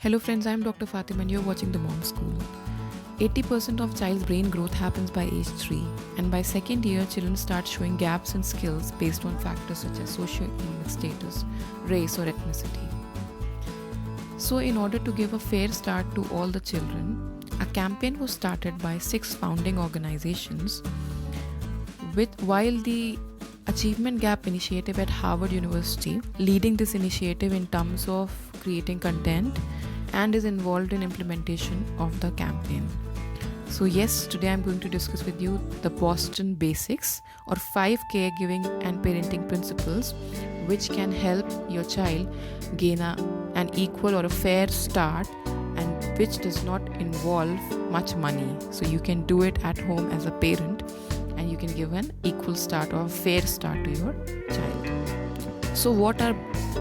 Hello friends, I am Dr. Fatima and you're watching The Mom School. 80% of child's brain growth happens by age 3, and by second year, children start showing gaps in skills based on factors such as socioeconomic status, race, or ethnicity. So, in order to give a fair start to all the children, a campaign was started by 6 founding organizations while the Achievement Gap Initiative at Harvard University leading this initiative in terms of creating content and is involved in implementation of the campaign. So yes, today I'm going to discuss with you the Boston Basics or 5 caregiving and parenting principles which can help your child gain an equal or a fair start and which does not involve much money. So you can do it at home as a parent and you can give an equal start or fair start to your child. So what are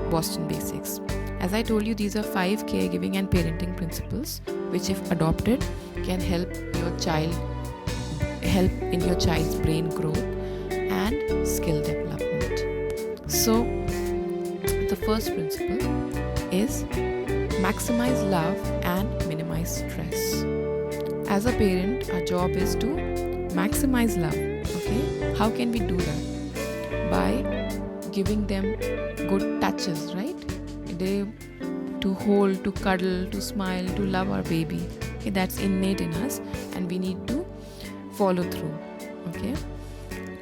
Boston Basics? As I told you, these are 5 caregiving and parenting principles which if adopted can help in your child's brain growth and skill development. So the first principle is maximize love and minimize stress. As a parent, our job is to maximize love. Okay, how can we do that? By giving them good touches, right? To hold, to cuddle, to smile, to love our baby. Okay, that's innate in us and we need to follow through. Okay,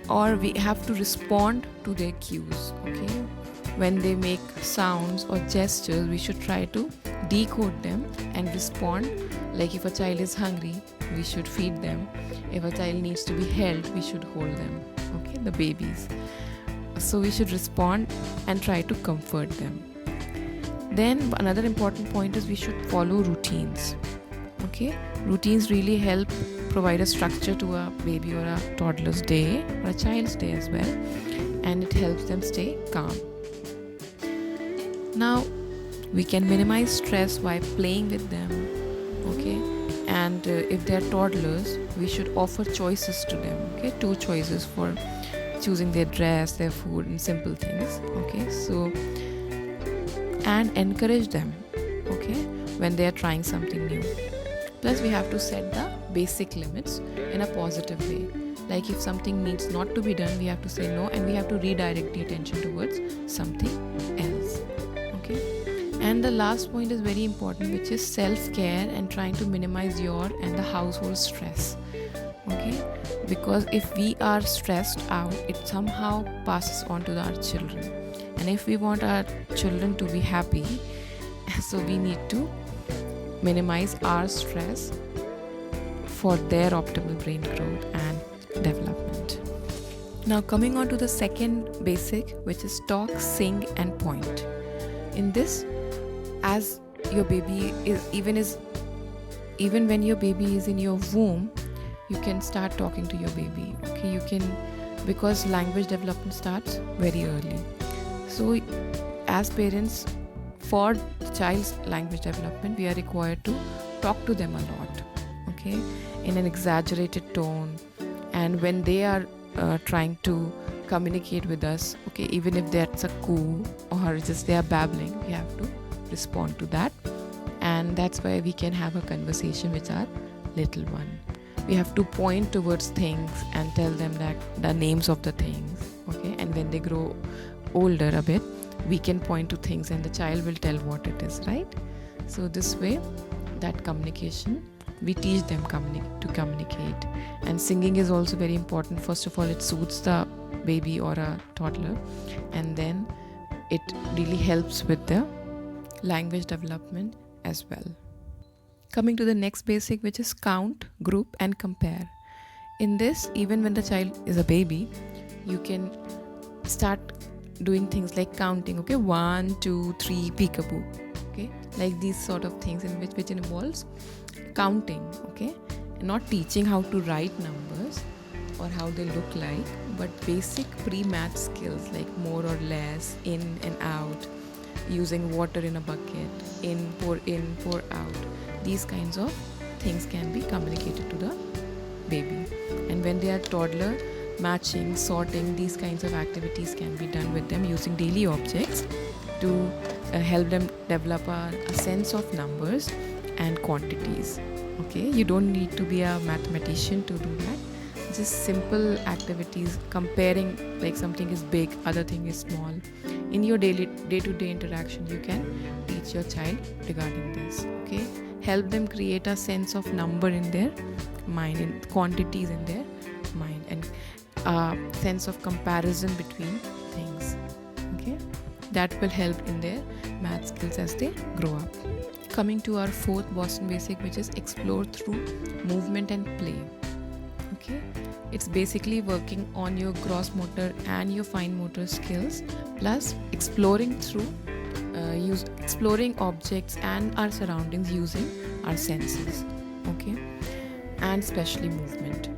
or we have to respond to their cues. Okay, when they make sounds or gestures, we should try to decode them and respond. Like if a child is hungry, we should feed them. If a child needs to be held, we should hold them. Okay, the babies. So we should respond and try to comfort them. Then another important point is we should follow routines. Okay, routines really help provide a structure to a baby or a toddler's day or a child's day as well, and it helps them stay calm. Now we can minimize stress by playing with them. Okay, and if they are toddlers, we should offer choices to them. Okay, 2 choices for choosing their dress, their food, and simple things. Okay, so and encourage them, okay, when they are trying something new. Plus we have to set the basic limits in a positive way. Like if something needs not to be done, we have to say no and we have to redirect the attention towards something else. Okay, and the last point is very important, which is self-care and trying to minimize your and the household stress. Okay, because if we are stressed out, it somehow passes on to our children. And if we want our children to be happy, so we need to minimize our stress for their optimal brain growth and development. Now coming on to the second basic, which is talk, sing and point. In this, as your baby is even when your baby is in your womb, you can start talking to your baby. Okay, you can, because language development starts very early. So as parents, for the child's language development, we are required to talk to them a lot, okay, in an exaggerated tone. And when they are trying to communicate with us, okay, even if that's a coo or just they are babbling, we have to respond to that. And that's why we can have a conversation with our little one. We have to point towards things and tell them that the names of the things, okay, and when they grow older a bit, we can point to things and the child will tell what it is, right? So this way, that communication, we teach them to communicate. And singing is also very important. First of all, it soothes the baby or a toddler, and then it really helps with the language development as well. Coming to the next basic, which is count, group and compare. In this, even when the child is a baby, you can start doing things like counting. Okay, 1 2 3 peekaboo. Okay, like these sort of things in which involves counting. Okay, and not teaching how to write numbers or how they look like, but basic pre-math skills like more or less, in and out, using water in a bucket, in, pour out. These kinds of things can be communicated to the baby. And when they are toddler, matching, sorting, these kinds of activities can be done with them using daily objects to help them develop a sense of numbers and quantities. Okay, you don't need to be a mathematician to do that. Just simple activities, comparing, like something is big, other thing is small. In your day-to-day interaction, you can teach your child regarding this. Okay, help them create a sense of number in their mind, and quantities in their mind, and a sense of comparison between things. Okay, that will help in their math skills as they grow up. Coming to our fourth Boston basic, which is explore through movement and play. Okay, it's basically working on your gross motor and your fine motor skills, plus exploring through exploring objects and our surroundings using our senses. Okay, and especially movement.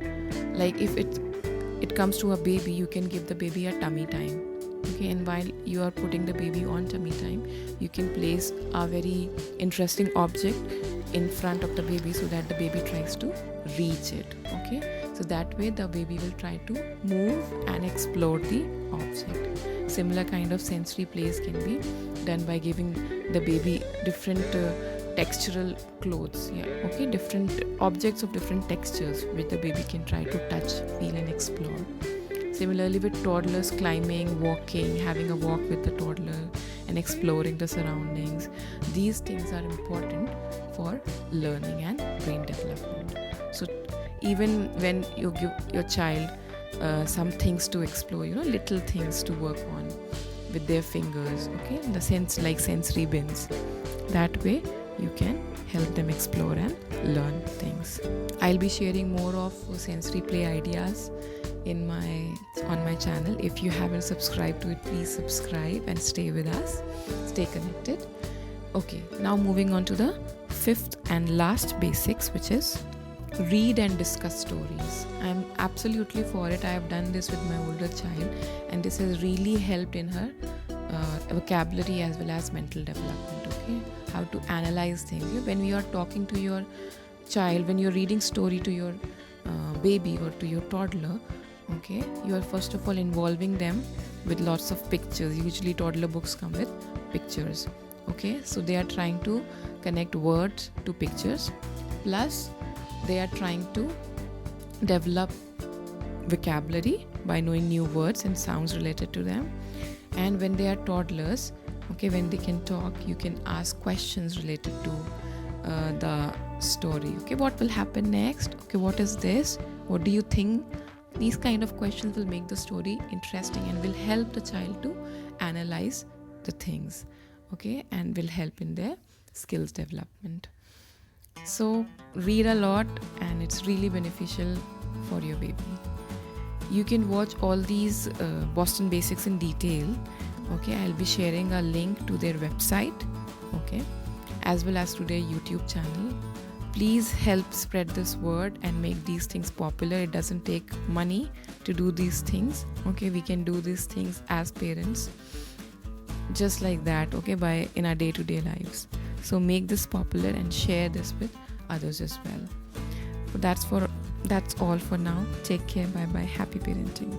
Like if it comes to a baby, you can give the baby a tummy time. Okay, and while you are putting the baby on tummy time, you can place a very interesting object in front of the baby so that the baby tries to reach it. Okay, so that way the baby will try to move and explore the object. Similar kind of sensory plays can be done by giving the baby different textural clothes. Yeah, okay, different objects of different textures which the baby can try to touch, feel and explore. Similarly with toddlers, climbing, walking, having a walk with the toddler and exploring the surroundings. These things are important for learning and brain development. So even when you give your child some things to explore, little things to work on with their fingers, okay, in the sense like sensory bins, that way you can help them explore and learn things. I'll be sharing more of sensory play ideas on my channel. If you haven't subscribed to it, please subscribe and stay with us, stay connected. Okay, now moving on to the fifth and last basics, which is read and discuss stories. I'm absolutely for it. I have done this with my older child, and this has really helped in her vocabulary as well as mental development. Okay, how to analyze things. When we are talking to your child, when you're reading story to your baby or to your toddler, okay, you are first of all involving them with lots of pictures. Usually toddler books come with pictures. Okay, so they are trying to connect words to pictures, plus they are trying to develop vocabulary by knowing new words and sounds related to them. And when they are toddlers, okay, when they can talk, you can ask questions related to the story. Okay, what will happen next? Okay, what is this? What do you think? These kind of questions will make the story interesting and will help the child to analyze the things, okay, and will help in their skills development. So read a lot, and it's really beneficial for your baby. You can watch all these Boston basics in detail. Okay, I'll be sharing a link to their website, okay, as well as to their YouTube channel. Please help spread this word and make these things popular. It doesn't take money to do these things. Okay, we can do these things as parents just like that, okay, in our day-to-day lives. So make this popular and share this with others as well. So that's all for now. Take care. Bye bye. Happy parenting.